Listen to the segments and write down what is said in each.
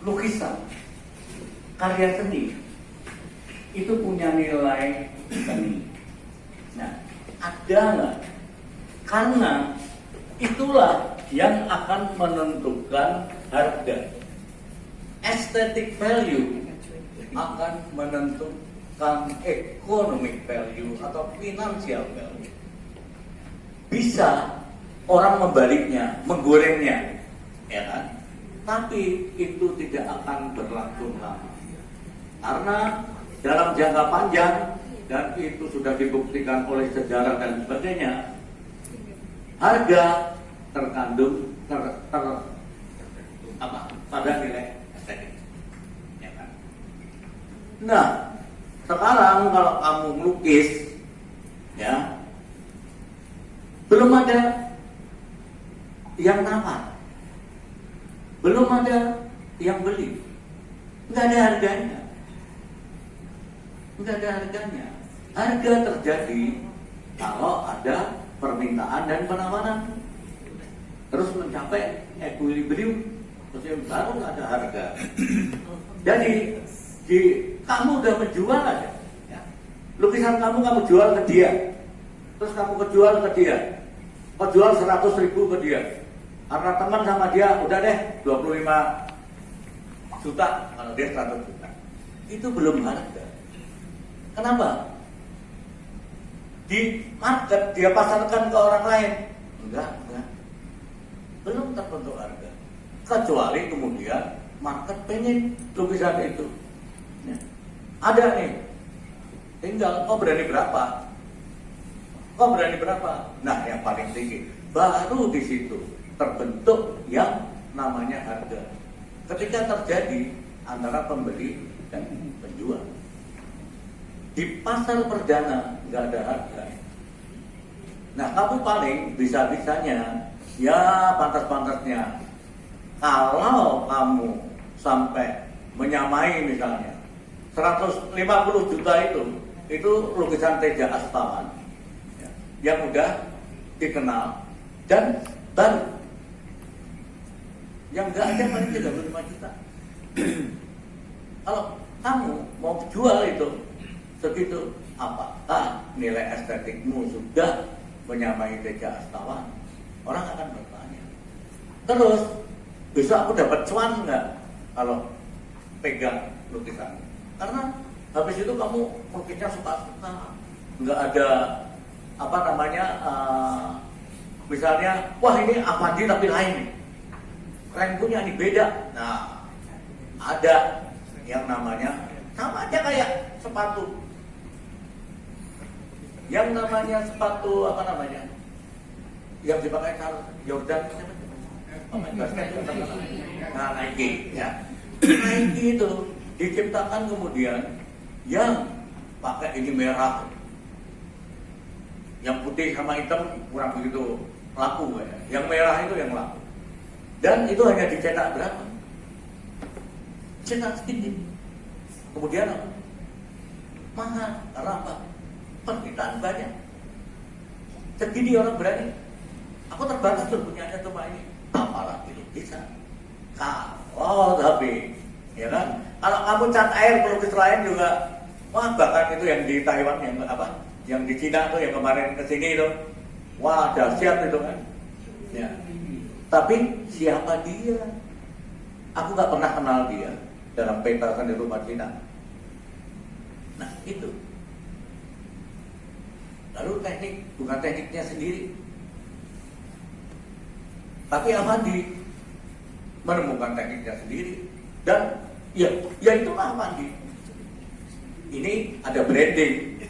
Lukisan, karya seni itu punya nilai seni. Nah, ada nggak? Karena itulah yang akan menentukan harga. Aesthetic value akan menentukan economic value atau financial value. Bisa orang membaliknya, menggorengnya, ya kan? Tapi itu tidak akan berlangsung lama. Karena dalam jangka panjang, dan itu sudah dibuktikan oleh sejarah dan sebagainya, harga terkandung pada nilai estetik. Ya kan? Nah, sekarang kalau kamu melukis, ya, belum ada yang nawar, belum ada yang beli, nggak ada harganya, nggak ada harganya. Harga terjadi kalau ada permintaan dan penawaran, terus mencapai equilibrium, terus baru ada harga. Jadi kamu udah menjual aja, ya. Lukisan kamu jual ke dia, terus kamu kejual ke dia, kau jual 100.000 ke dia, karena teman sama dia udah deh 25 juta, kalau dia 100 juta, itu belum harga. Kenapa? Di market dia pasarkan ke orang lain, enggak, belum terbentuk harga. Kecuali kemudian market pengen lukisan itu, ya. Ada nih, tinggal kau berani berapa? Kau berani berapa? Nah, yang paling tinggi, baru di situ terbentuk yang namanya harga. Ketika terjadi antara pembeli dan penjual. Di pasar perdana nggak ada harga. Nah, kamu paling bisa-bisanya, ya pantas-pantasnya, kalau kamu sampai menyamai misalnya 150 juta itu lukisan Teja Astawan, ya, yang udah dikenal dan baru, yang nggak ada paling 35 juta. Kalau kamu mau jual itu segitu, apakah nilai estetikmu sudah menyamai Teja Astawan? Orang akan bertanya. Terus besok aku dapat cuan nggak kalau pegang lukisan? Karena habis itu kamu mungkinnya suka-suka, nggak ada misalnya, wah ini Avandi tapi lain nih, keren punya ini beda. Nah, ada yang namanya sama aja kayak sepatu. Yang namanya sepatu yang dipakai Charles Jordan, pemain basket itu terkenal. Nah, Nike, ya. Nike itu diciptakan kemudian yang pakai ini merah, yang putih sama hitam kurang begitu laku, ya. Yang merah itu yang laku. Dan itu hanya dicetak berapa? Cetak sedikit. Kemudian apa? Mahal. Karena apa? Permintaan banyak. Segini orang berani. Aku terbatas tuh punyanya cuma ini. Apalagi lukisan. Kalau tapi, ya kan? Kalau kamu cat air pelukis lain juga, wah, bahkan itu yang di Taiwan, yang di Cina tuh yang kemarin kesini itu, wah, dahsyat itu kan. Ya. Tapi siapa dia? Aku nggak pernah kenal dia dalam peta seni rupa Cina. Nah, itu. Lalu teknik, bukan tekniknya sendiri, tapi Avandi menemukan tekniknya sendiri. Dan ya itu Avandi. Ini ada branding.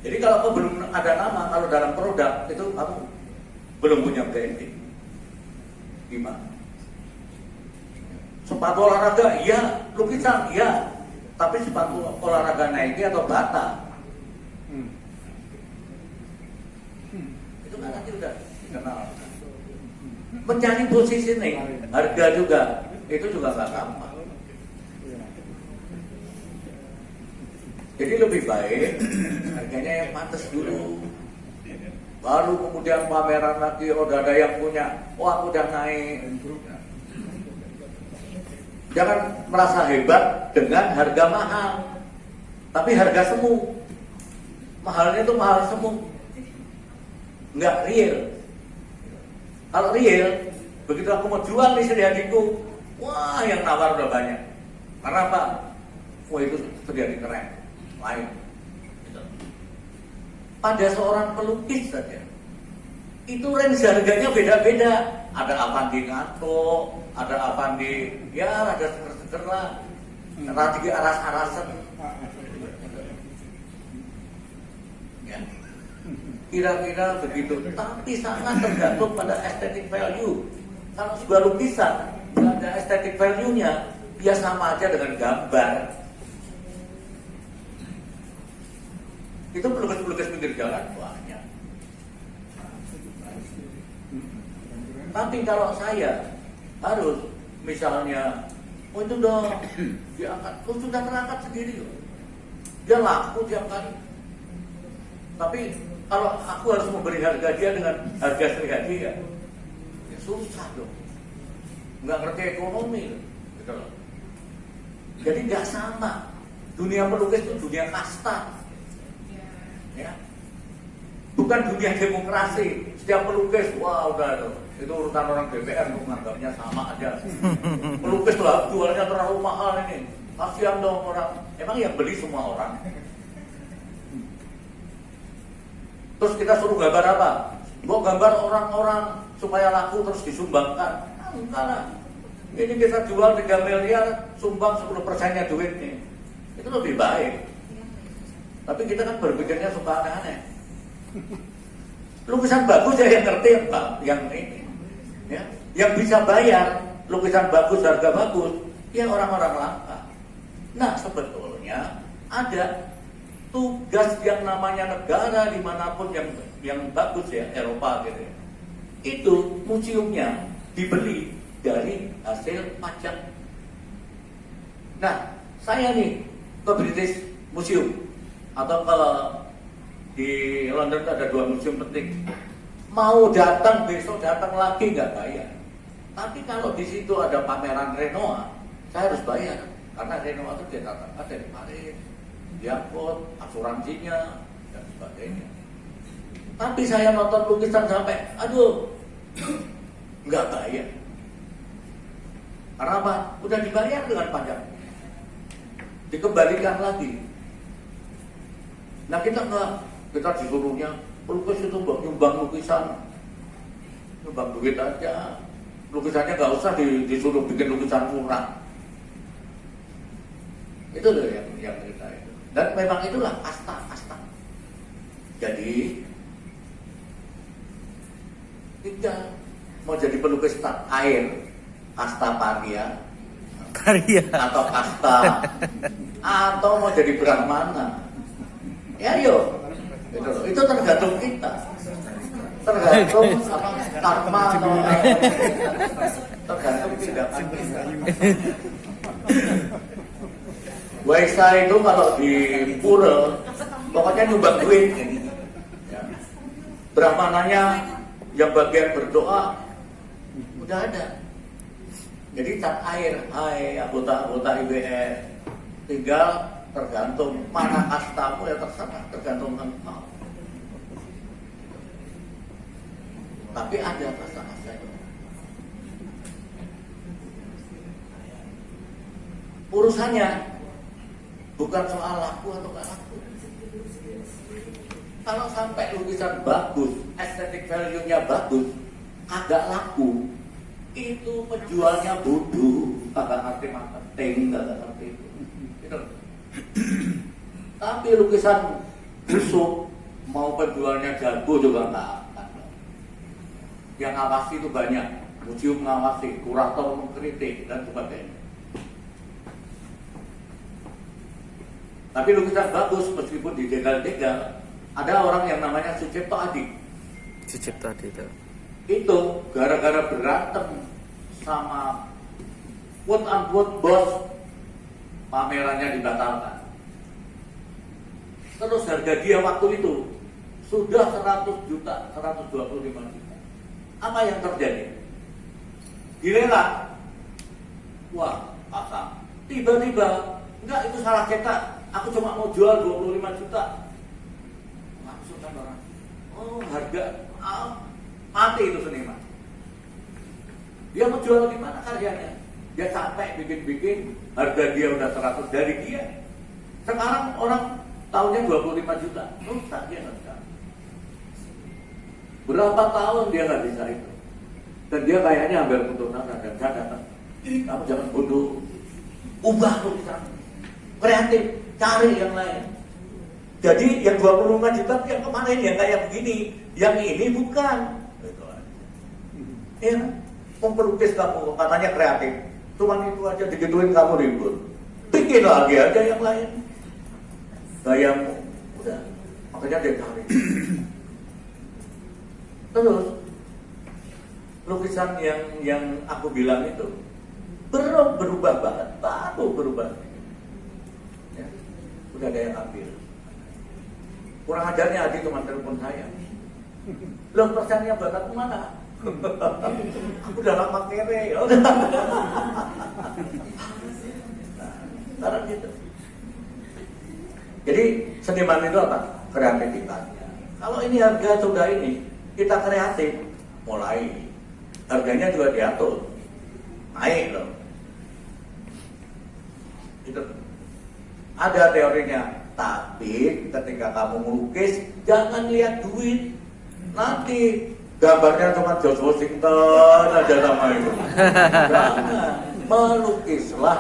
Jadi kalau kamu belum ada nama, kalau dalam produk itu kamu belum punya branding. Gimana? Sepatu olahraga, iya. Lukisan, iya. Tapi sepatu olahraga Nike atau Bata, itu kan nanti udah dikenal. Mencari posisi nih, harga juga, itu juga nggak gampang. Jadi lebih baik harganya yang pantas dulu. Baru kemudian pameran lagi, oh ada yang punya, oh aku udah naik. Jangan merasa hebat dengan harga mahal, tapi harga semu. Mahalnya itu mahal semu, nggak real. Kalau real, begitu aku mau jual nih Suryadiku, wah yang nawar udah banyak. Karena apa? Wah itu Suryadi keren, lain. Pada seorang pelukis saja, itu range harganya beda-beda. Ada Avandi Ngato, ada Avandi, ya ada seger-seger lah, Radhi aras-arasan. Ya. Kira-kira begitu, tapi sangat tergantung pada aesthetic value. Kalau sebuah lukisan nggak ada aesthetic value-nya, dia sama aja dengan gambar. Itu pelukis-pelukis pinggir jalan banyak. Tapi kalau saya harus misalnya, oh itu dong diangkat, oh sudah terangkat sendiri loh. Dia laku tiap kali. Tapi kalau aku harus memberi harga dia dengan harga Suryadi ya susah dong. Nggak ngerti ekonomi gitu loh. Jadi nggak sama. Dunia pelukis itu dunia kasta. Ya. Bukan dunia demokrasi. Setiap pelukis, wah udah itu urutan orang DPR menganggapnya sama aja. Pelukis lah jualnya terlalu mahal ini. Kasihan dong orang. Emang yang beli semua orang. Terus kita suruh gambar apa? Mau gambar orang-orang supaya laku terus disumbangkan. Enggak lah. Ini kita jual 3 miliar, sumbang 10%-nya duitnya. Itu lebih baik. Tapi kita kan berpikirnya suka aneh-aneh. Lukisan bagus ya yang ngerti apa? Yang ini. Ya. Yang bisa bayar lukisan bagus, harga bagus, ya orang-orang langka. Nah sebetulnya ada tugas yang namanya negara dimanapun yang bagus ya, Eropa gitu ya. Itu museumnya dibeli dari hasil pajak. Nah saya nih ke British Museum atau ke di London ada 2 museum penting. Mau datang besok datang lagi nggak bayar. Tapi kalau di situ ada pameran Renoir, saya harus bayar karena Renoir itu dicatat ada di Paris, diangkut, asuransinya dan sebagainya. Tapi saya nonton lukisan sampai, aduh, nggak bayar. Karena apa? Udah dibayar dengan pajak, dikembalikan lagi. Nah kita nggak, kita disuruhnya pelukis itu nyumbang lukisan, nyumbang duit aja, lukisannya nggak usah disuruh bikin lukisan murah. Itu loh yang kita itu. Dan memang itulah kasta. Jadi tinggal mau jadi pelukis air, kasta paria, atau kasta, atau mau jadi brahmana. Ya yuk. Itu tergantung kita, tergantung apa karma atau tergantung tindakan kita. Waisa itu kalau di pura pokoknya nyumbang duit. Ya. Brahmananya yang bagian berdoa udah ada. Jadi cat air, hai anggota IBS, tinggal tergantung mana kastamu ya terserah, tergantung engkau. Tapi ada kasta-kasta itu. Urusannya bukan soal laku atau gak laku. Kalau sampai lukisan bagus, aesthetic value-nya bagus, agak laku, itu penjualnya bodoh, kagak ngerti marketing, kagak ngerti itu. Gitu. Tapi lukisan busuk mau penjualnya jago juga nggak akan. Yang ngawasi itu banyak, museum ngawasi, kurator mengkritik dan sebagainya. Tapi lukisan bagus meskipun dijegal-jegal, ada orang yang namanya Sucipto Adi. Sucipto Adi itu gara-gara berantem sama quote unquote bos, pamerannya dibatalkan. Terus harga dia waktu itu sudah 100 juta, 125 juta. Apa yang terjadi? Dilelang. Wah, pasang. Tiba-tiba, enggak, itu salah cetak. Aku cuma mau jual 25 juta. Langsung kan orang, oh harga, mati itu seniman. Dia mau jual gimana karyanya? Dia capek bikin-bikin, harga dia udah 100 dari dia. Sekarang orang tahunnya 25 juta, rusak dia nggak bisa. Berapa tahun dia nggak bisa itu? Dan dia kayaknya hampir putus asa. Dan saya datang, kamu jangan bodoh, ubah tulisan, kreatif, cari yang lain. Jadi yang 25 juta yang kemarin yang kayak begini, yang ini bukan. Ya, pelukis kamu katanya kreatif, cuman itu aja digituin kamu ribut. Bikin lagi aja yang lain. Gayamu, udah, makanya dia cari. Terus lukisan yang aku bilang itu berubah banget, baru berubah. Ya, udah ada yang ambil. Kurang ajarnya Adi cuma telepon saya. Loh, persennya bakat kemana? Aku udah lama kere. Sekarang gitu. Jadi seniman itu apa? Kreativitasnya. Kalau ini harga sudah ini, kita kreatif, mulai harganya juga diatur, naik loh. Itu ada teorinya. Tapi ketika kamu melukis, jangan lihat duit. Nanti gambarnya cuma George Washington aja sama itu. Jangan, melukislah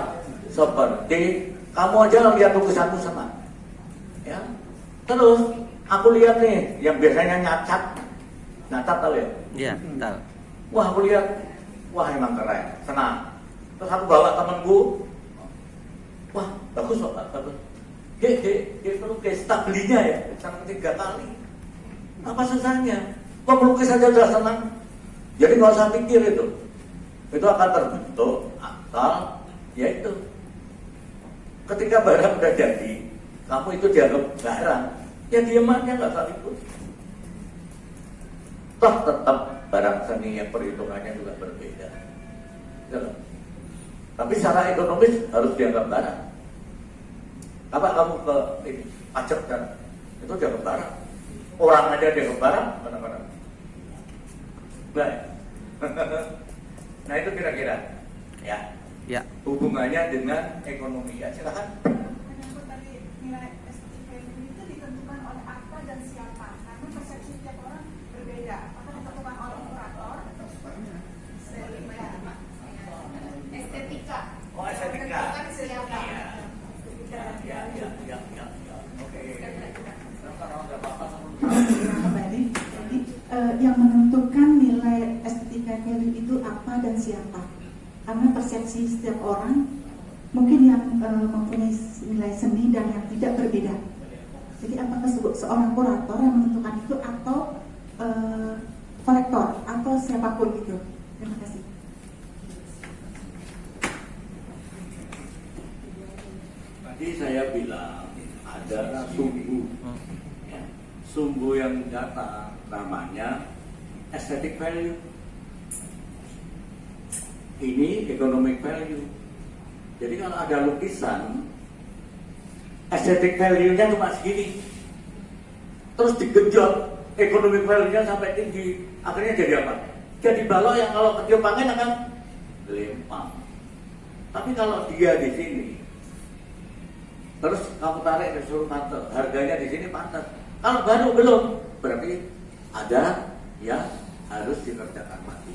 seperti kamu aja lihat lukisanku sama. Ya. Terus aku lihat nih yang biasanya nyacat tahu ya? Iya, tahu. Wah, aku lihat, wah emang keren, senang. Terus aku bawa temanku, wah bagus kok, bagus. Dia pelukis, tak belinya ya, sampai 3 kali. Apa susahnya? Kok melukis aja udah senang. Jadi nggak usah pikir itu akan terbentuk asal, yaitu ketika barang udah jadi, kamu itu dianggap barang, ya diam aja nggak usah ikut. Toh tetap barang seni yang perhitungannya juga berbeda. Gitu. Tapi secara ekonomis harus dianggap barang. Apa kamu ke ini pajak kan? Itu dianggap barang. Orang aja dianggap barang, kadang-kadang. Baik. Nah itu kira-kira ya. Ya. Hubungannya dengan ekonomi. Ya silakan. Menyangkut tadi nilai estetika itu ditentukan oleh apa dan siapa? Karena persepsi setiap orang berbeda. Apakah ditentukan oleh kurator? Estetika. Oh, estetika. Ditentukan siapa? Ya. Oke. Kembali, jadi yang menentukan nilai estetika value itu apa dan siapa? Karena persepsi setiap orang mungkin yang mempunyai nilai seni dan yang tidak berbeda. Jadi apakah seorang kurator yang menentukan itu atau kolektor atau siapapun itu? Terima kasih. Tadi saya bilang ada sumbu, ya, sumbu yang datang namanya aesthetic value. Ini economic value. Jadi kalau ada lukisan, aesthetic value-nya cuma segini, terus digenjot economic value-nya sampai tinggi, akhirnya jadi apa? Jadi balok yang kalau ketiup angin akan lempang. Tapi kalau dia di sini, terus kamu tarik ke seluruh kantor, harganya di sini pantas. Kalau baru belum, berarti ada yang harus dikerjakan mati.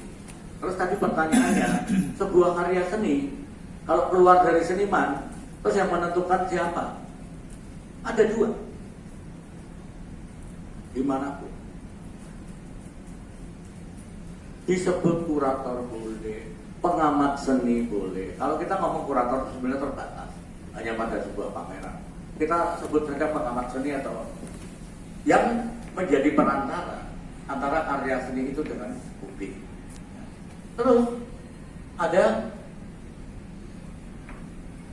Terus tadi pertanyaannya, sebuah karya seni, kalau keluar dari seniman, terus yang menentukan siapa? Ada 2. Dimanapun. Disebut kurator boleh, pengamat seni boleh. Kalau kita ngomong kurator sebenarnya terbatas, hanya pada sebuah pameran. Kita sebut saja pengamat seni atau yang menjadi perantara antara karya seni itu dengan publik. Terus ada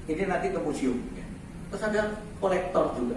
ini nanti ke museum, ya. Terus ada kolektor juga.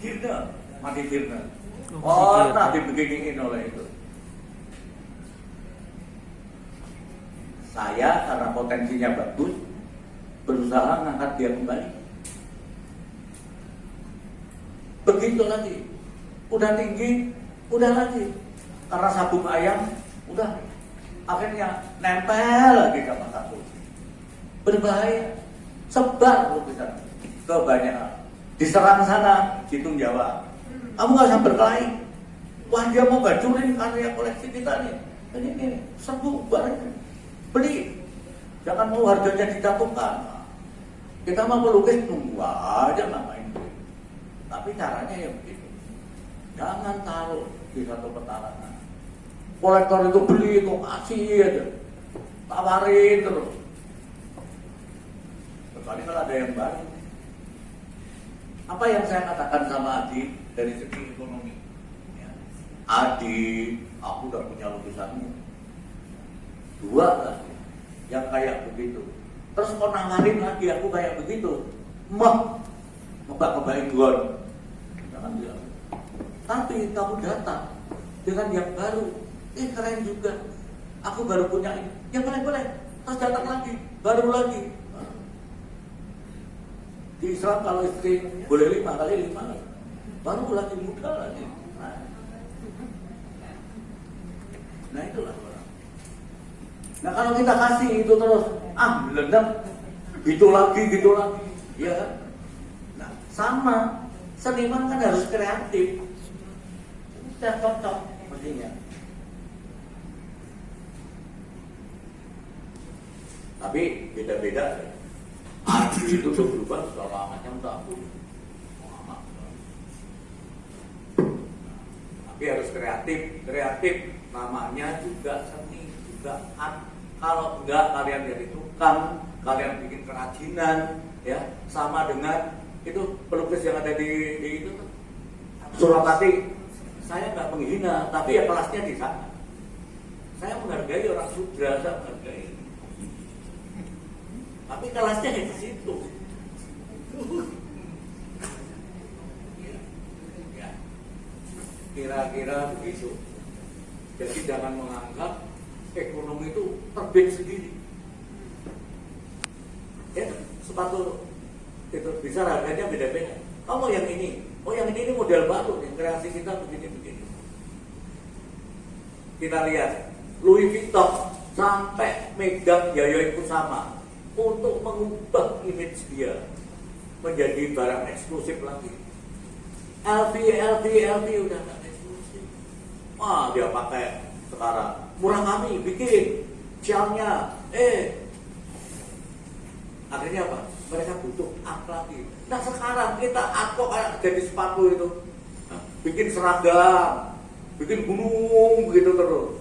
Dirna, mati Dirna. Oh, Oh, nah dibeginiin oleh itu. Saya karena potensinya bagus, berusaha ngangkat dia kembali. Begitu lagi, udah tinggi, udah lagi. Karena sabung ayam, udah akhirnya nempel lagi ke mataku. Berbahaya, sebar lu bisa kebanyakan. Diserang sana, Citung Jawa. Kamu nggak usah berkelahi. Wah dia mau gacurin karya koleksi kita nih. Ini serbu barang, beli. Jangan mau harganya dijatuhkan. Kita mau pelukis tunggu aja ngapain. Tapi caranya ya begitu. Jangan taruh di satu petarangan. Kolektor itu beli, itu kasih aja. Tawarin terus. Kecuali kalau ada yang baru. Apa yang saya katakan sama Adi dari segi ekonomi? Ya. Adi, aku udah punya lukisanmu. 2 lagi. Yang kayak begitu. Terus kau nawarin lagi aku kayak begitu. Ngebak-ngebakin gon. Jangan bilang. Tapi kamu datang dengan yang baru. Keren juga. Aku baru punya ini. Ya boleh. Terus datang lagi. Baru lagi. Di Islam kalau istri boleh 5 kali 5. Baru lagi muda lagi. Nah itulah orang. Nah kalau kita kasih itu terus, belendam, gitu lagi, ya kan? Nah sama, seniman kan harus kreatif. Udah cocok mestinya. Tapi beda-beda. Adi itu tuh berubah segala macam tak tapi harus kreatif namanya juga seni, juga art. Kalau enggak kalian jadi tukang, kalian bikin kerajinan, ya sama dengan itu pelukis yang ada di itu Surapati. Saya nggak menghina, tapi ya kelasnya di sana. Saya menghargai orang sudra, saya menghargai. Tapi kelasnya di situ. Ya. Kira-kira begitu. Jadi jangan menganggap ekonomi itu terbit sendiri. Ya, sepatu itu bisa harganya beda-beda. Kamu yang ini, yang ini model baru, yang kreasi kita begini-begini. Kita lihat Louis Vuitton sampai megang Yayoi Kusama untuk mengubah image dia menjadi barang eksklusif lagi. LV udah nggak eksklusif. Dia pakai sekarang. Murah kami bikin shellnya. Akhirnya apa? Mereka butuh up lagi. Nah sekarang kita kayak jadi sepatu itu, bikin seragam, bikin gunung begitu terus.